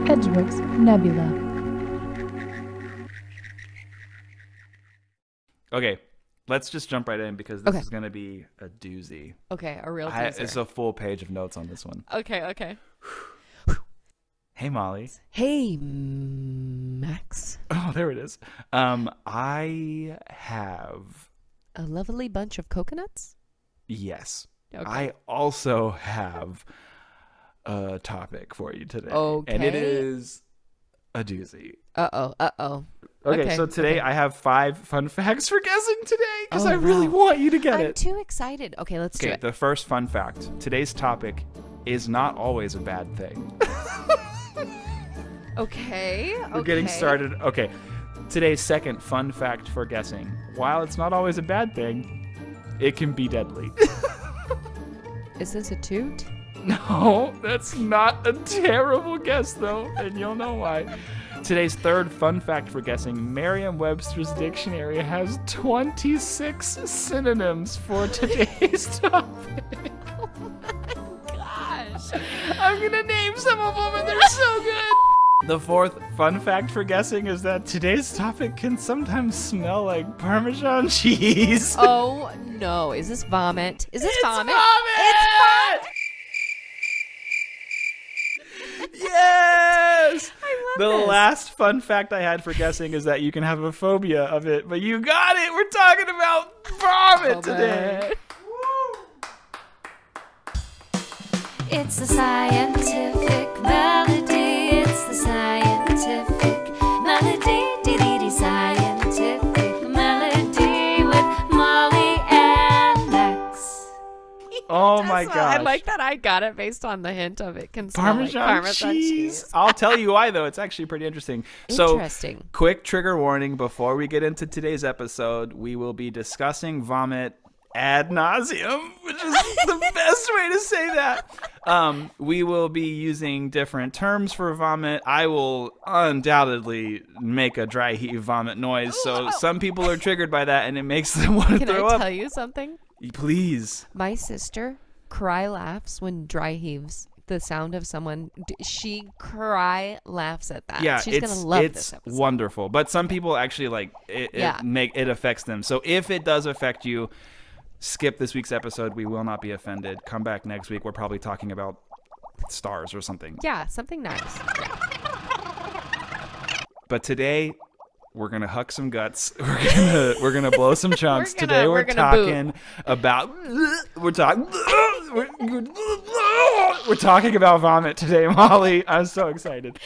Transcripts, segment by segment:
Edgeworks Nebula. Okay, let's just jump right in because this is going to be a doozy. Okay, a real doozy. It's a full page of notes on this one. Okay. Hey, Molly. Hey, Max. Oh, there it is. I have... A lovely bunch of coconuts? Yes. Okay. I also have a topic for you today. Okay. And it is a doozy. Uh-oh. Okay, so today I have 5 fun facts for guessing today because I really want you to get it. I'm too excited. Okay, let's do it. The first fun fact. Today's topic is not always a bad thing. Okay. We're getting started. Okay. Today's second fun fact for guessing. While it's not always a bad thing, it can be deadly. Is this a toot? No, that's not a terrible guess, though, and you'll know why. Today's third fun fact for guessing. Merriam-Webster's dictionary has 26 synonyms for today's topic. Oh my gosh. I'm going to name some of them, and they're so good. The fourth fun fact for guessing is that today's topic can sometimes smell like Parmesan cheese. Oh, no. Is this vomit? Is this vomit? It's vomit! Yes! I love The this. last fun fact I had for guessing is that you can have a phobia of it, but you got it! We're talking about vomit today! It's the scientific melody. It's the scientific melody. Dee-dee-dee, scientific melody with Molly and Max. Oh my gosh. I like that I got it based on the hint of it can smell like Parmesan cheese. I'll tell you why, though. It's actually pretty interesting. Interesting. So, quick trigger warning before we get into today's episode. We will be discussing vomit ad nauseum, which is the best way to say that. We will be using different terms for vomit. I will undoubtedly make a dry heave vomit noise, so some people are triggered by that, and it makes them want to throw up. Can I tell you something? Please. My sister laughs when dry heaves. The sound of someone, she laughs at that. Yeah, she's gonna love this episode. It's wonderful. But some people actually like it. It affects them. So if it does affect you, skip this week's episode. We will not be offended. Come back next week. We're probably talking about stars or something. Yeah, something nice. But today, we're gonna huck some guts. We're gonna blow some chunks. Today we're talking about we're talking about vomit today, Molly. I'm so excited.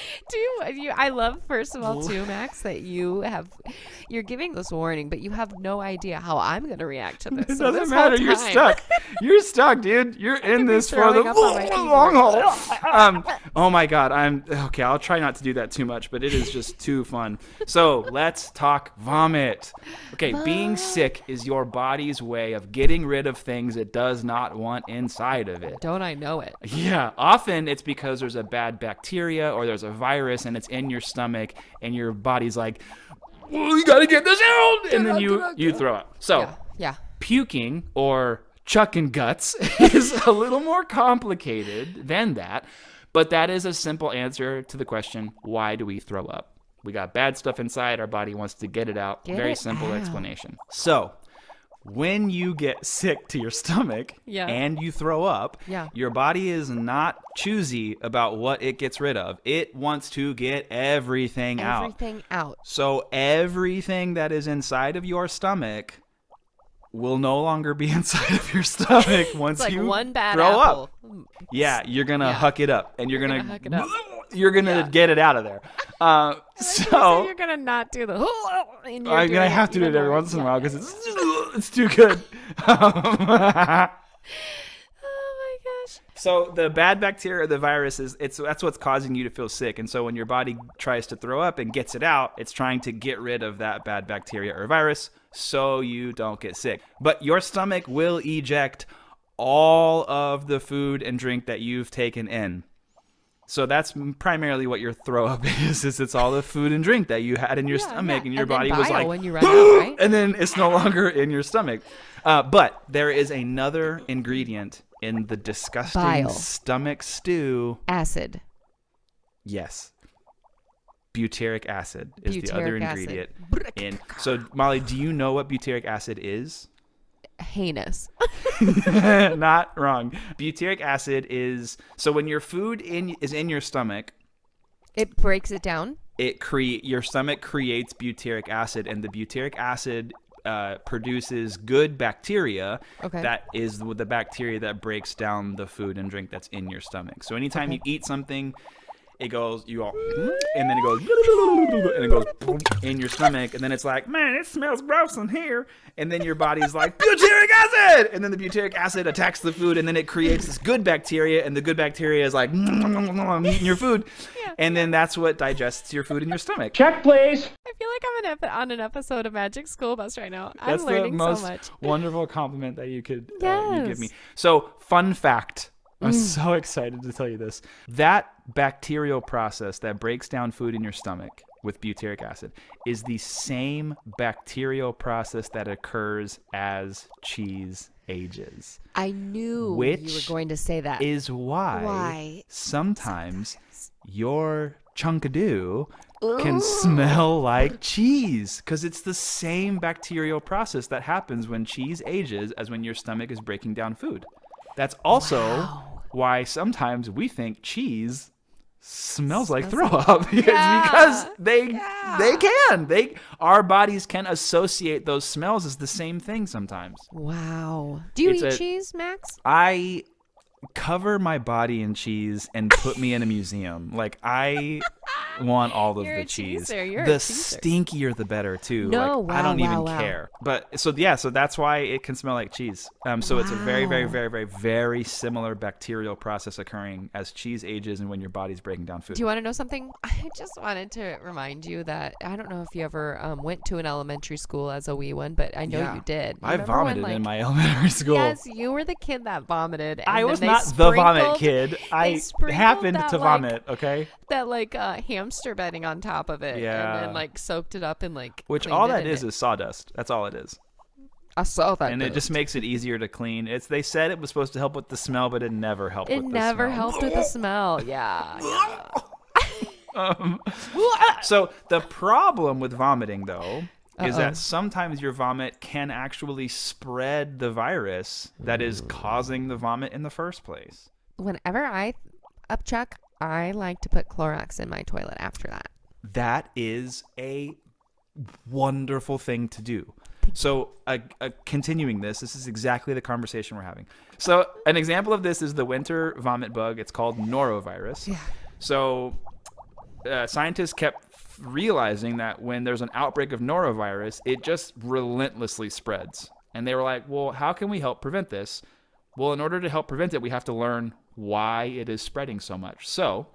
I love, first of all, too, Max, that you're giving this warning, but you have no idea how I'm gonna react to this. It doesn't matter. You're stuck. You're stuck, dude. You're in this for the long haul. Oh my God. Okay. I'll try not to do that too much, but it is just too fun. So let's talk vomit. Okay. Being sick is your body's way of getting rid of things it does not want inside of it. Don't I know it? Yeah. Often it's because there's a bad bacteria or there's a virus and it's in your stomach and your body's like, well, you gotta get this out, and then you throw up. So yeah. Puking or chucking guts is a little more complicated than that, but that is a simple answer to the question, why do we throw up? We got bad stuff inside, our body wants to get it out. Very simple explanation. So when you get sick to your stomach and you throw up, your body is not choosy about what it gets rid of. It wants to get everything out. Everything out. So everything that is inside of your stomach will no longer be inside of your stomach once it's like you one bad throw apple. up. Yeah, you're gonna huck it up, and you're gonna get it out of there. So you're gonna not do the. I'm gonna have to do it every once in a while because it's too good. Oh my gosh. So the bad bacteria, the virus, that's what's causing you to feel sick. And so when your body tries to throw up and gets it out, it's trying to get rid of that bad bacteria or virus so you don't get sick. But your stomach will eject all of the food and drink that you've taken in. So that's primarily what your throw up is it's all the food and drink that you had in your stomach and your body was like, when you run out, right? And then it's no longer in your stomach. But there is another ingredient in the disgusting Bile. stomach stew. Acid. Yes. Butyric acid is the other Butyric acid. ingredient. In. So, Molly, do you know what butyric acid is? Heinous. Not wrong. Butyric acid is, so when your food is in your stomach, It breaks it down. your stomach creates butyric acid, and the butyric acid produces good bacteria. Okay. That is the bacteria that breaks down the food and drink that's in your stomach. So anytime you eat something, it goes, and then it goes, and it goes in your stomach, and then it's like, man, it smells gross in here, and then your body's like, butyric acid, and then the butyric acid attacks the food, and then it creates this good bacteria, and the good bacteria is like, I'm eating your food, and then that's what digests your food in your stomach. Check, please. I feel like I'm on an episode of Magic School Bus right now. That's I'm learning the most so much. wonderful compliment that you could you give me. Yes. So, fun fact. I'm so excited to tell you this. That bacterial process that breaks down food in your stomach with butyric acid is the same bacterial process that occurs as cheese ages. I knew Which you were going to say that. Is why sometimes your chunkadoo can smell like cheese, because it's the same bacterial process that happens when cheese ages as when your stomach is breaking down food. That's also why sometimes we think cheese smells like throw up. Because our bodies can associate those smells as the same thing sometimes. Wow. Do you It's eat a- cheese, Max? I cover my body in cheese and put me in a museum. Like, I want all of You're the a cheese. cheeser. You're a The cheeser. stinkier the better too. No, like, I don't wow, even wow. care. But so that's why it can smell like cheese. So it's a very, very, very, very, very similar bacterial process occurring as cheese ages and when your body's breaking down food. Do you want to know something? I just wanted to remind you that I don't know if you ever went to an elementary school as a wee one, but I know you did. I Remember when, vomited in my elementary school. Yes, you were the kid that vomited. And I then was they not the vomit sprinkled- kid. I sprinkled happened that, to like, vomit, okay? That hamster bedding on top of it, Yeah. and then soaked it up and Which cleaned all it that in is it. sawdust. That's all it is. I saw that. And it just makes it easier to clean. They said it was supposed to help with the smell, but it never helped with the smell. It never helped with the smell. Yeah. So the problem with vomiting, though, is Uh-oh. that sometimes your vomit can actually spread the virus that is causing the vomit in the first place. Whenever I upchuck, I like to put Clorox in my toilet after that. That is a wonderful thing to do. So continuing this is exactly the conversation we're having. So an example of this is the winter vomit bug. It's called norovirus. Yeah. So scientists kept realizing that when there's an outbreak of norovirus, it just relentlessly spreads. And they were like, well, how can we help prevent this? Well, in order to help prevent it, we have to learn why it is spreading so much. So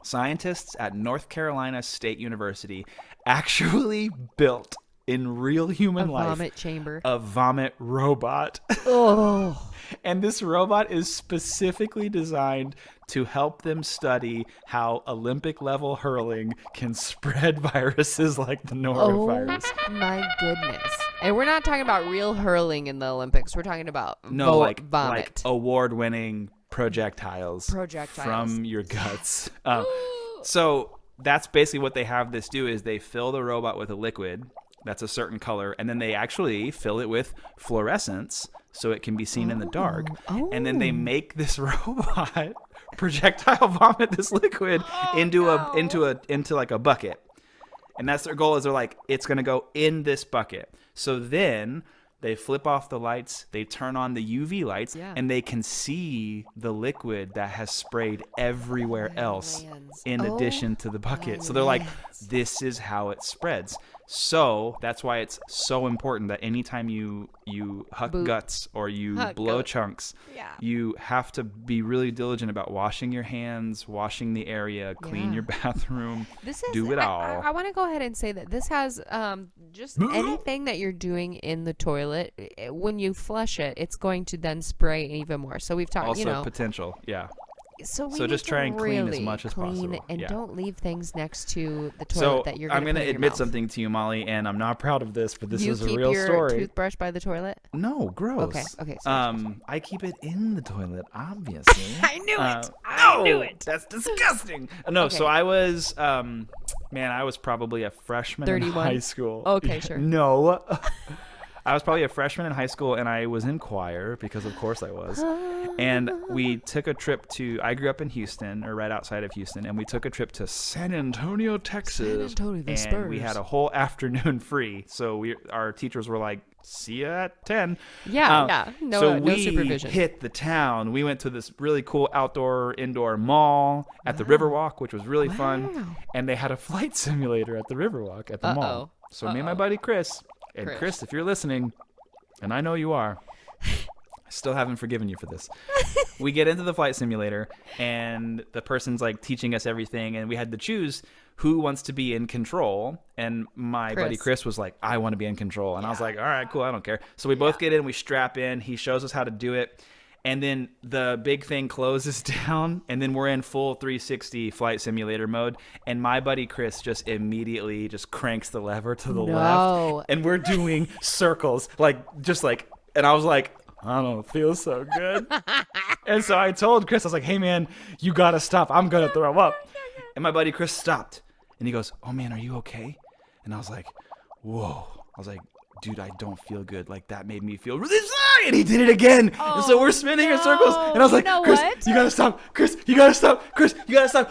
scientists at North Carolina State University actually built in real human life Vomit chamber. a vomit robot. Oh. And this robot is specifically designed to help them study how Olympic level hurling can spread viruses like the norovirus. Oh my goodness. And we're not talking about real hurling in the Olympics. We're talking about No, like vomit. award-winning projectiles from your guts. So that's basically what they have this do is they fill the robot with a liquid that's a certain color, and then they actually fill it with fluorescence so it can be seen in the dark. And then they make this robot projectile vomit this liquid into like a bucket. And that's their goal is they're like, it's going to go in this bucket. So then they flip off the lights, they turn on the UV lights, and they can see the liquid that has sprayed everywhere else in addition to the bucket. So they're like, this is how it spreads. So that's why it's so important that anytime you huck guts or you blow chunks, you have to be really diligent about washing your hands, washing the area, clean your bathroom, do it all. I want to go ahead and say that this has just anything that you're doing in the toilet, when you flush it, it's going to then spray even more. So we've talked, Also potential, So just try and clean as really much as possible. And Yeah. don't leave things next to the toilet So that you're I'm going gonna to admit something to you, Molly, and I'm not proud of this, but this is a real You keep your story. toothbrush by the toilet? No, gross. Okay. Sorry. I keep it in the toilet, obviously. I knew it. I knew it. That's disgusting. No, Okay. so I was, I was probably a freshman in 31? high school. Okay, sure. No. I was probably a freshman in high school, and I was in choir because, of course, I was. And we took a trip I grew up in Houston, or right outside of Houston, and we took a trip to San Antonio, Texas. San Antonio, the and Spurs. we had a whole afternoon free. So our teachers were like, "See you at 10." Yeah. So No we supervision. hit the town. We went to this really cool indoor mall at the Riverwalk, which was really fun. And they had a flight simulator at the Riverwalk at the mall. So me and my buddy Chris. And Chris, if you're listening, and I know you are, I still haven't forgiven you for this. We get into the flight simulator, and the person's like teaching us everything, and we had to choose who wants to be in control. And my buddy Chris was like, "I want to be in control." And I was like, "All right, cool, I don't care." So we both get in, we strap in, he shows us how to do it. And then the big thing closes down, and then we're in full 360 flight simulator mode. And my buddy Chris just immediately just cranks the lever to the left, and we're doing circles, and I was like, "I don't feel so good." And so I told Chris, I was like, "Hey man, you gotta stop. I'm gonna throw up." And my buddy Chris stopped, and he goes, "Oh man, are you okay?" And I was like, "Whoa." I was like, "Dude, I don't feel good. Like, that made me feel really sorry." And he did it again. And so we're spinning in circles. And I was like, "Chris, you gotta stop. Chris, you gotta stop. Chris, you gotta stop."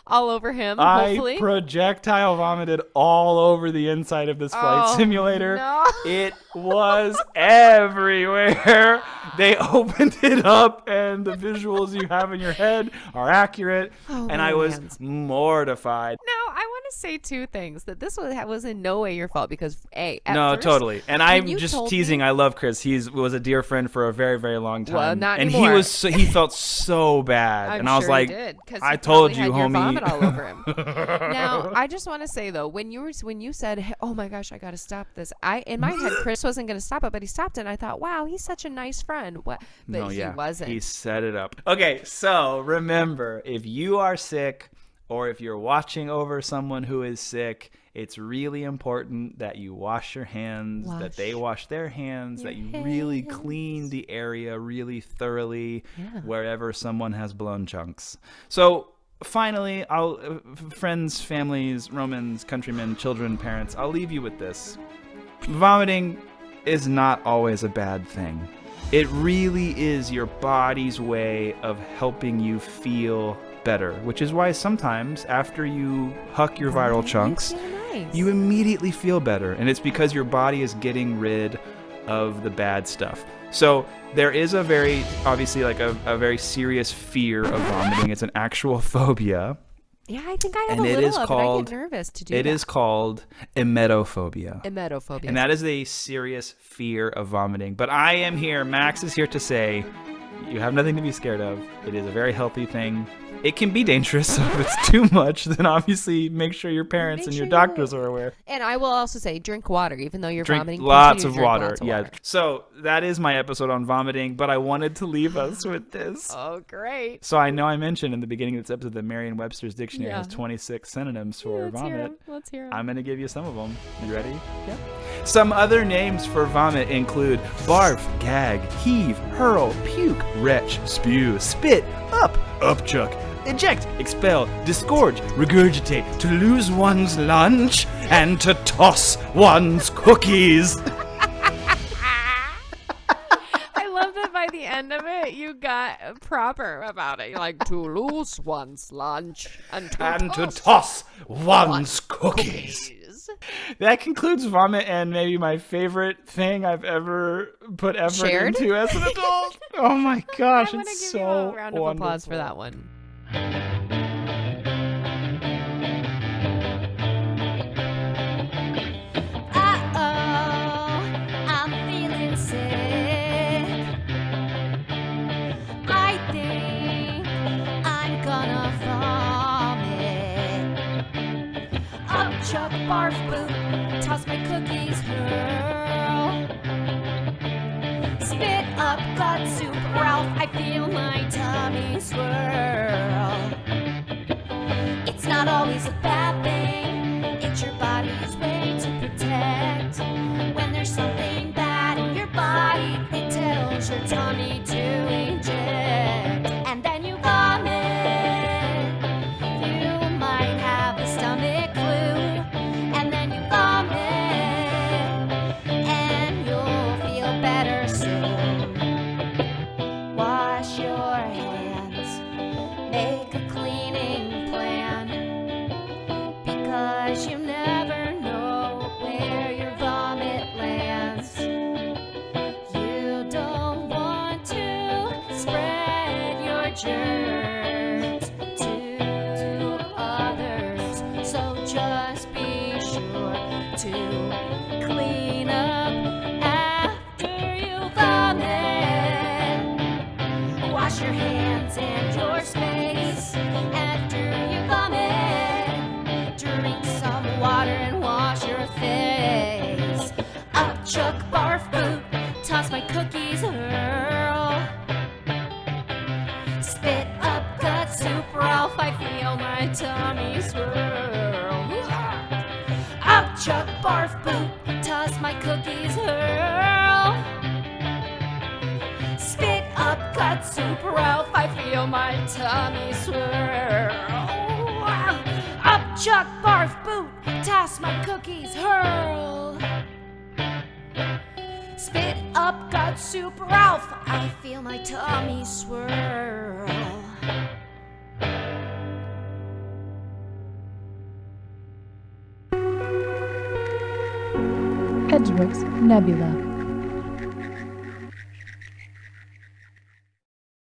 all over him, hopefully. I projectile vomited all over the inside of this flight simulator. No. It was everywhere. They opened it up, and the visuals you have in your head are accurate. And I was mortified. Now, I want to say two things. That this was in no way your fault because, totally. And I'm just teasing. I love Chris. He was a dear friend for a very, very long time. Well, not and anymore. he felt so bad. I'm I was sure like, he did, 'cause "I he told probably you, had your homie." vomit all over him. Now, I just want to say though, when you said, hey, "Oh my gosh, I got to stop this," in my head, Chris wasn't going to stop it, but he stopped it. And I thought, "Wow, he's such a nice friend." What? But he wasn't. He set it up. Okay, so remember, if you are sick, or if you're watching over someone who is sick, it's really important that you wash your hands, that they wash their hands, that you really clean the area really thoroughly wherever someone has blown chunks. So finally, friends, families, Romans, countrymen, children, parents, I'll leave you with this. Vomiting is not always a bad thing. It really is your body's way of helping you feel better, which is why sometimes after you huck your viral chunks, you immediately feel better. And it's because your body is getting rid of the bad stuff. So there is a very, obviously, like a very serious fear of vomiting. It's an actual phobia. Yeah, I think I have a little of it. I get nervous to do that. It is called emetophobia. Emetophobia. And that is a serious fear of vomiting. But I am here, Max is here to say, you have nothing to be scared of. It is a very healthy thing. It can be dangerous, so if it's too much, then obviously make sure your parents and your doctors are aware. And I will also say, drink water, even though you're vomiting. Lots of water. Yeah. So that is my episode on vomiting, but I wanted to leave us with this. Oh, great. So I know I mentioned in the beginning of this episode that Merriam-Webster's dictionary has 26 synonyms for vomit. Let's hear them. I'm going to give you some of them. You ready? Yeah. Some other names for vomit include barf, gag, heave, hurl, puke, retch, spew, spit, upchuck, eject, expel, disgorge, regurgitate, to lose one's lunch, and to toss one's cookies. I love that by the end of it, you got proper about it. You're like, to lose one's lunch and to toss one's cookies. That concludes vomit and maybe my favorite thing I've ever put effort into as an adult. Oh my gosh, it's so wonderful. A round of applause for that one. I'm feeling sick. I think I'm gonna vomit. Upchuck, barf, boot, toss my cookies, hurl. Spit up, gut soup, Ralph, I feel my tummy swirl. It's not always a bad thing, it's your body's way to protect. When there's something bad in your body, it tells your tummy to eject. And then you vomit. You might have a stomach flu. And then you vomit. And you'll feel better soon. Wash your hands. Make a cleaning plan. Because you never know where your vomit lands. You don't want to spread your germs to others, so just be sure to clean up after you vomit. Wash your hands and your space after you vomit. Drink some water and wash your face. Up chuck, barf, boot, toss my cookies, hurl. Spit up, gut soup, Ralph, I feel my tummy swirl. Up chuck, barf, boot, toss my cookies, hurl. Spit up, gut soup, Ralph, I feel my tummy swirl. Up chuck, barf, boot, toss my cookies, hurl. Spit up, gut soup, Ralph, I feel my tummy swirl. Edgeworks Nebula.